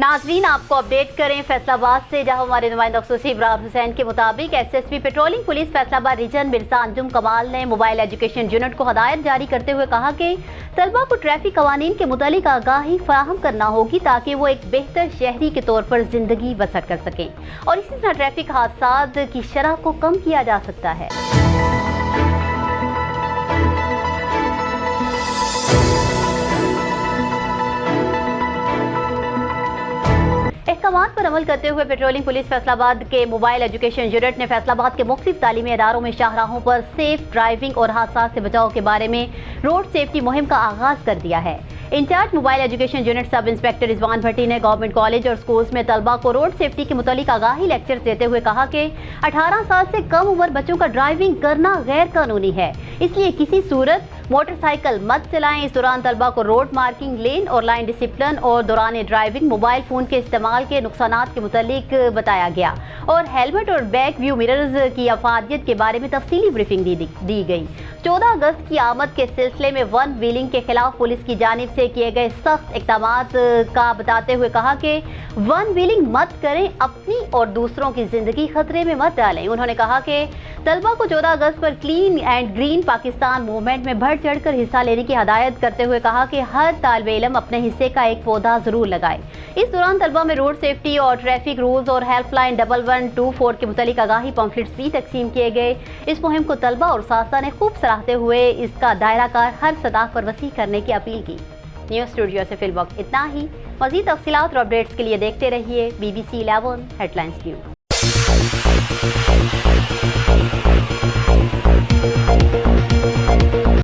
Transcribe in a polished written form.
नाजरीन, आपको अपडेट करें फैसलाबाद से, जहां हमारे नुमाइंदा खसूसी इब्रार हुसैन के मुताबिक SSP patrolling police Faisalabad region Mirza Anjum Kamal ने मोबाइल एजुकेशन यूनिट को हदायत जारी करते हुए कहा कि तलबा को ट्रैफिक कवानीन के मुतालिक आगाही फराहम करना होगी ताकि वो एक बेहतर शहरी के तौर पर जिंदगी बसर कर सकें और इसी तरह ट्रैफिक हादसात की शरह को कम किया जा सकता है। अहकामात पर अमल करते हुए पेट्रोलिंग पुलिस फैसलाबाद के मोबाइल एजुकेशन यूनिट ने फैसलाबाद के मुख्तलिफ तालीमी इदारों में शाहराहों पर सेफ ड्राइविंग और हादसा से बचाव के बारे में रोड सेफ्टी मुहिम का आगाज कर दिया है। Incharge mobile education unit sub inspector Rizwan Bhatti ने गवर्नमेंट कॉलेज और स्कूल्स में तलबा को रोड सेफ्टी के मुतालिक आगाही लेक्चर देते हुए कहा कि 18 साल से कम उम्र बच्चों का ड्राइविंग करना गैर कानूनी है, इसलिए किसी सूरत मोटरसाइकिल मत चलाएं। इस दौरान तलबा को रोड मार्किंग, लेन और लाइन डिसिप्लिन और दौरान ड्राइविंग मोबाइल फोन के इस्तेमाल के नुकसानात के मुतालिक बताया गया और हेलमेट और बैक व्यू मिरर्स की अफादियत के बारे में तफसीली ब्रीफिंग दी गई। 14 अगस्त की आमद के सिलसिले में वन व्हीलिंग के खिलाफ पुलिस की जानिब से किए गए सख्त इक़दामात का बताते हुए कहा कि वन व्हीलिंग मत करें, अपनी और दूसरों की जिंदगी खतरे में मत डालें। उन्होंने कहा कि तलबा को 14 अगस्त पर clean and green Pakistan movement में बढ़ चढ़कर हिस्सा लेने की हदायत करते हुए कहा कि हर तालिबे इल्म अपने हिस्से का एक पौधा जरूर लगाए। इस दौरान तलबा में रोड सेफ्टी और ट्रैफिक रूल्स और हेल्पलाइन 1124 के मुतालिक आगाही पम्फलेट्स भी तकसीम किए गए। इस मुहिम को तलबा और सासा ने खूब सराहते हुए इसका दायराकार हर सतह पर वसी करने की अपील की। न्यूज़ स्टूडियो से फिल वक्त इतना ही। मज़ीद तफसीलात और अपडेट्स के लिए देखते रहिए BBC 11 हेडलाइंस न्यूज़।